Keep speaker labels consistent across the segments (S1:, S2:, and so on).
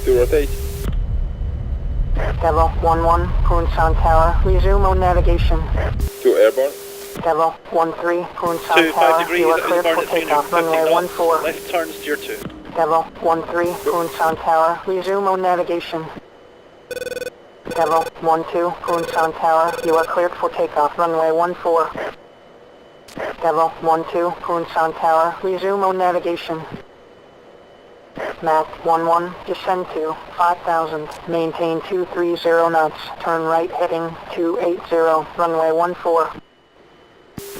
S1: To rotate.
S2: Devil 1-1, Poonsan Tower, resume on navigation.
S1: To airborne.
S2: Devil 1-3, Poonsan
S3: 5
S2: Tower,
S3: degrees,
S2: you are cleared for
S3: departed
S2: takeoff,
S3: 350
S2: runway
S3: knots,
S2: 14.
S3: left turn, steer 2.
S2: Devil 1-3, Poonsan Tower, resume on navigation. Devil 1-2, Poonsan Tower, you are cleared for takeoff, runway 14. Devil 1-2, Poonsan Tower, resume on navigation. Mach 11, descend to 5,000, maintain 230 knots, turn right heading 280, runway 14.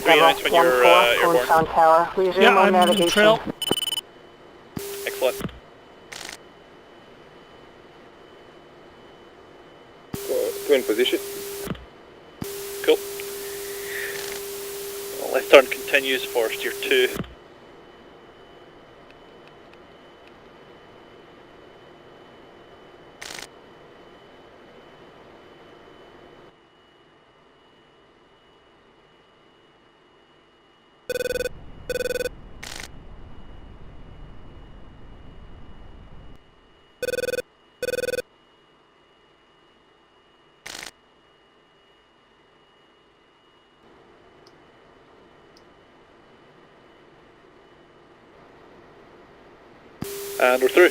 S2: Devil 1-4, Poonsan Tower, resume on navigation.
S4: Trail.
S3: Excellent.
S1: To in position.
S3: Cool. Left turn continues for steer 2. And we're through.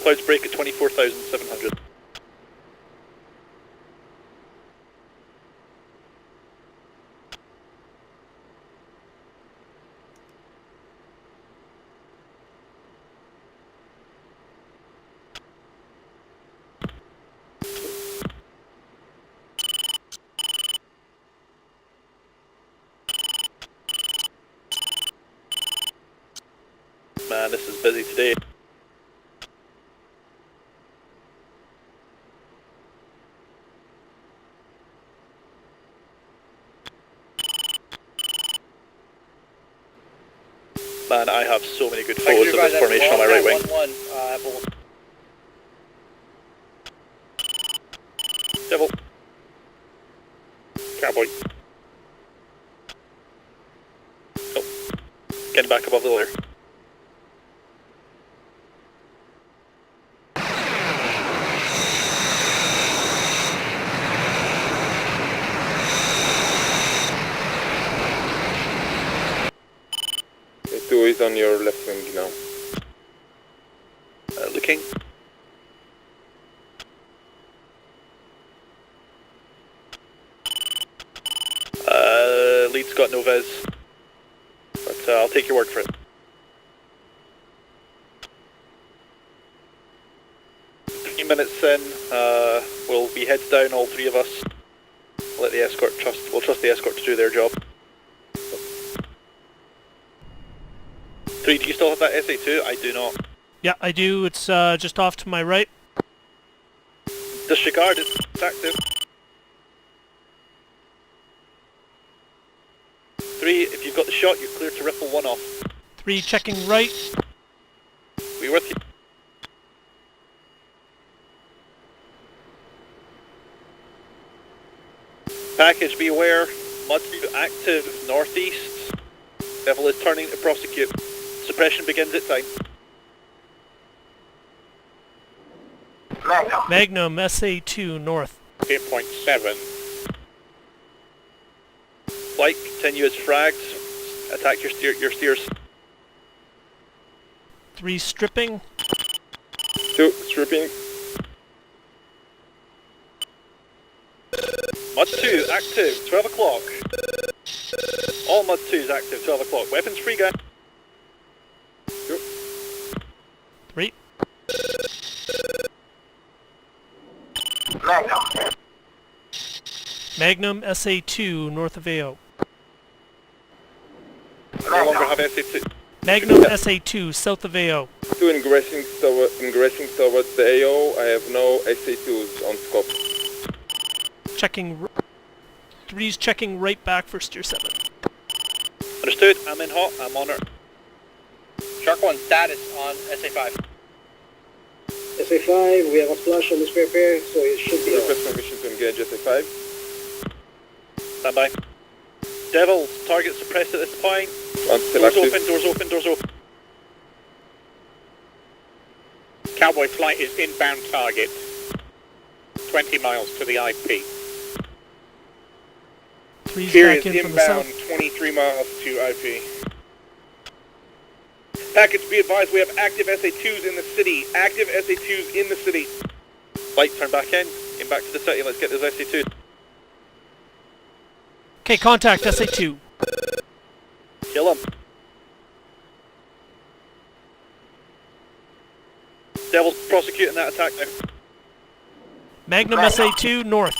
S3: Clouds break at 24,700. Man, this is busy today. Man, I have so many good photos of this formation on my right wing. Devil. Cowboy. Oh. Getting back above the layer.
S1: Two is on your left wing now.
S3: Looking. Lead's got no vis, but I'll take your word for it. Minutes in, we'll be heads down, all three of us. Let the escort we'll trust the escort to do their job. 3, do you still have that SA2? I do not.
S4: Yeah, I do. It's just off to my right.
S3: Disregard, it's active. 3, if you've got the shot, you're clear to ripple 1 off.
S4: 3 checking right.
S3: We with you. Package, be aware. Mud active northeast. Devil is turning to prosecute. Suppression begins at time.
S4: Magnum SA2 north.
S3: 8.7. Flight, continue as frags. Attack your steers.
S4: 3 stripping.
S1: 2 stripping.
S3: Mud 2 active, 12 o'clock. All Mud 2s active, 12 o'clock. Weapons free, guys.
S4: 3. Magnum SA2 north of AO.
S3: No longer have SA2.
S4: Magnum SA2 south of AO.
S1: 2 ingressing towards the AO. I have no SA2s on scope.
S4: Checking. 3's checking right back for steer 7.
S3: Understood, I'm in hot, I'm on it.
S5: Shark 1 status on SA5.
S6: SA5, we have a splash on the spare pair, so it should be
S1: Request permission to engage SA5.
S3: Stand by. Devil, target suppressed at this point.
S1: I'm still
S3: Doors
S1: active.
S3: open, doors open, doors open.
S7: Cowboy flight is inbound target. 20 miles to the IP.
S4: 3's
S1: Here
S4: back
S1: is
S4: in from the
S1: inbound,
S4: south.
S1: 23 miles to IP.
S3: Package, be advised, we have active SA2s in the city. Active SA2s in the city. Flight, turn back in back to the city, let's get those SA2s.
S4: Okay, contact SA2.
S3: Kill them. Devil's prosecuting that attack now.
S4: Magnum SA2 north.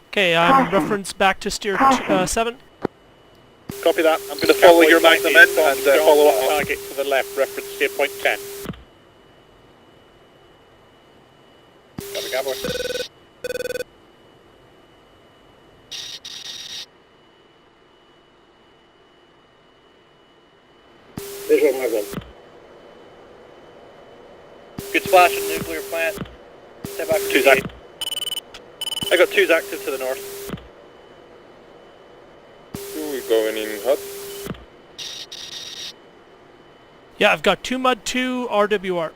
S4: Okay, reference back to steer 7.
S3: Copy that. I'm going to follow your Magnum in and follow up.
S7: Target to the left, reference steer point 10. Copy, Cowboy.
S6: Visual Magnum.
S5: Good splash in the nuclear plant. Step back.
S3: 2's active. I got 2's active to the north.
S1: 2 is going in hot.
S4: Yeah, I've got 2 Mud 2 RWR.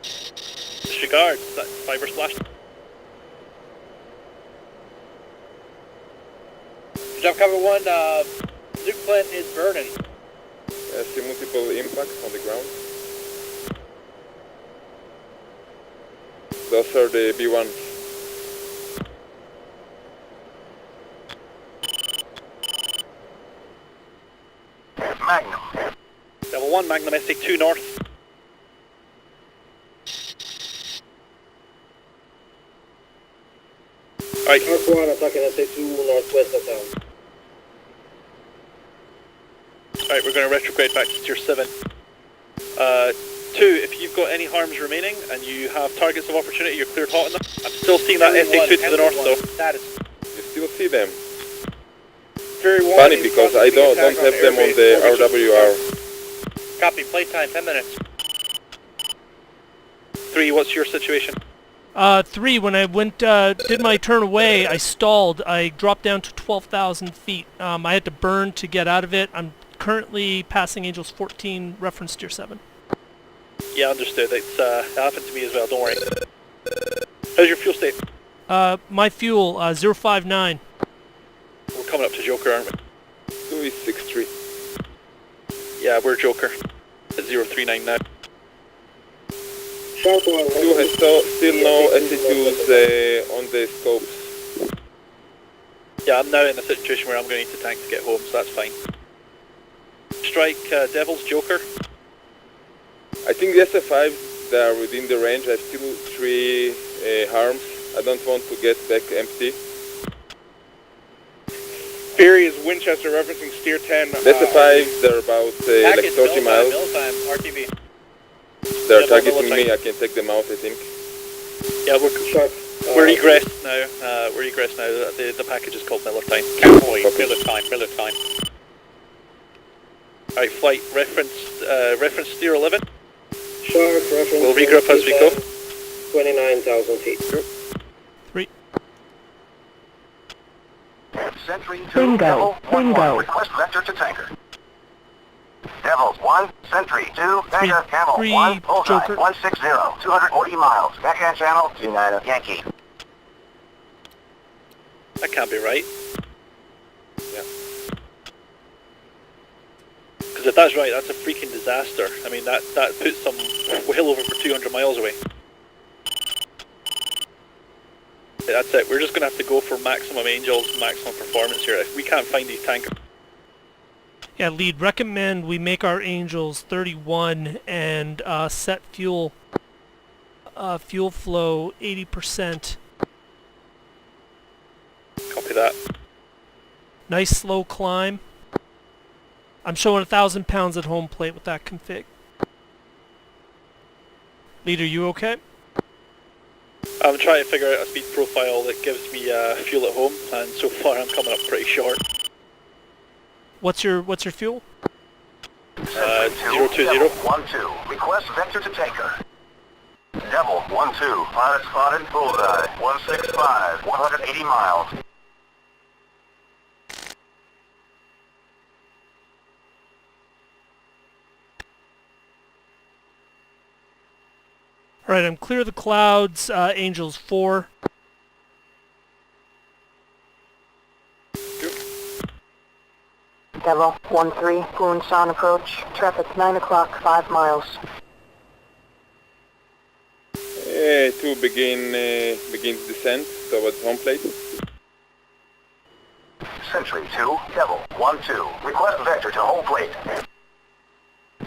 S3: Disregard. That fiber splash.
S5: Jump cover 1, nuke plant is burning.
S1: I see multiple impacts on the ground. Those are the B1s.
S2: Magnum.
S3: Level 1, Magnum SA2 north. Alright,
S6: Mark 1 attacking SA2 northwest of town.
S3: alright, we're going to retrograde back to tier 7. 2, if you've got any harms remaining and you have targets of opportunity, you're cleared hot on them. I'm still seeing that SA2 to the north though.
S5: Status.
S1: You still see them.
S3: Very
S1: Funny because I don't have them on the RWR.
S5: Copy, playtime, 10 minutes.
S3: 3, what's your situation?
S4: 3, when I went, did my turn away, I stalled. I dropped down to 12,000 feet. I had to burn to get out of it. I'm currently passing Angels 14, reference tier 7.
S3: Yeah, understood. It's happened to me as well, don't worry. How's your fuel state?
S4: My fuel, 059.
S3: We're coming up to Joker, aren't we?
S1: 2 is 6-3.
S3: Yeah, we're Joker. At 039 now.
S6: Sharp 1.
S1: 2 has still no SE2s on the scopes.
S3: Yeah, I'm now in a situation where I'm going to need to tank to get home, so that's fine. Strike Devils, Joker.
S1: I think the SF5s, they are within the range. I have still 3 harms. I don't want to get back empty.
S3: Fury is Winchester referencing steer 10.
S1: The SF5s, they're about like 30 miles.
S5: Time, RTV.
S1: They're
S3: Yeah,
S1: targeting
S3: time.
S1: me. I can take them out, I think.
S3: Yeah,
S6: Sharp.
S3: we're egressed now. We're egressed now. The package is called Miller Time.
S7: Cowboy,
S1: Copy.
S7: Miller time, Miller time.
S3: Alright, flight reference steer 11.
S6: Sharp reference.
S3: We'll regroup as we go.
S6: 29,000 feet.
S4: 3.
S2: Sentry 2, Devil 1-1, request vector to tanker. Devils 1, Sentry 2, tanker, Camel
S4: 3,
S2: 1, bullseye,
S4: Joker.
S2: 160, 240 miles, backhand channel, 29, Yankee.
S3: That can't be right.
S1: Yeah.
S3: Because if that's right, that's a freaking disaster. I mean, that puts them well over 200 miles away. That's it. We're just going to have to go for maximum Angels, maximum performance here. If we can't find these tankers.
S4: Yeah, lead, recommend we make our Angels 31 and set fuel flow 80%.
S3: Copy that.
S4: Nice slow climb. I'm showing 1,000 pounds at home plate with that config. Lead, are you okay?
S3: I'm trying to figure out a speed profile that gives me fuel at home, and so far I'm coming up pretty short.
S4: What's your fuel?
S3: 020.
S2: 1-2, request vector to tanker. Devil 1-2, pilot spotted, bullseye, 165, 180 miles.
S4: Alright, I'm clear of the clouds, Angels 4.
S2: Devil 1-3, Punsan approach. Traffic 9 o'clock, 5 miles.
S1: 2 begins descent towards home plate.
S8: Sentry 2, Devil 1-2. Request vector to home plate.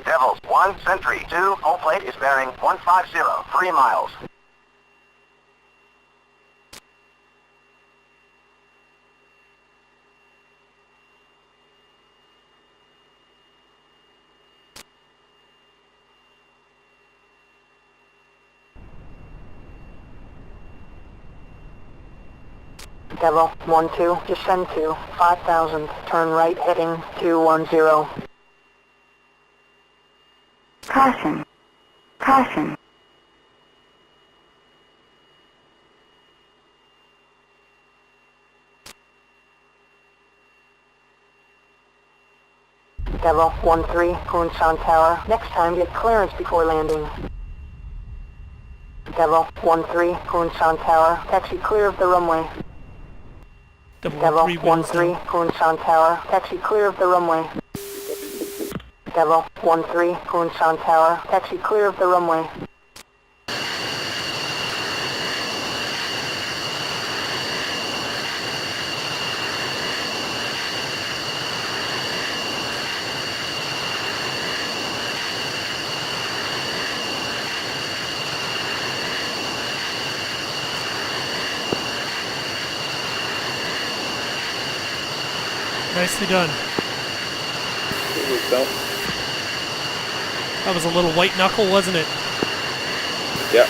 S8: Devil 1, Sentry 2, home plate is bearing 150, 3 miles.
S2: Devil 1-2, descend to 5,000. Turn right heading 210.
S9: Caution. Caution.
S2: Devil 1-3, Punsan Tower. Next time get clearance before landing. Devil 1-3, Punsan Tower. Taxi clear of the runway. Devil 1-3, Punsan Tower. Taxi clear of the runway. Devil 1-3, Punsan Tower. Taxi clear of the runway.
S4: Nicely done.
S1: Down.
S4: That was a little white knuckle, wasn't it?
S1: Yeah.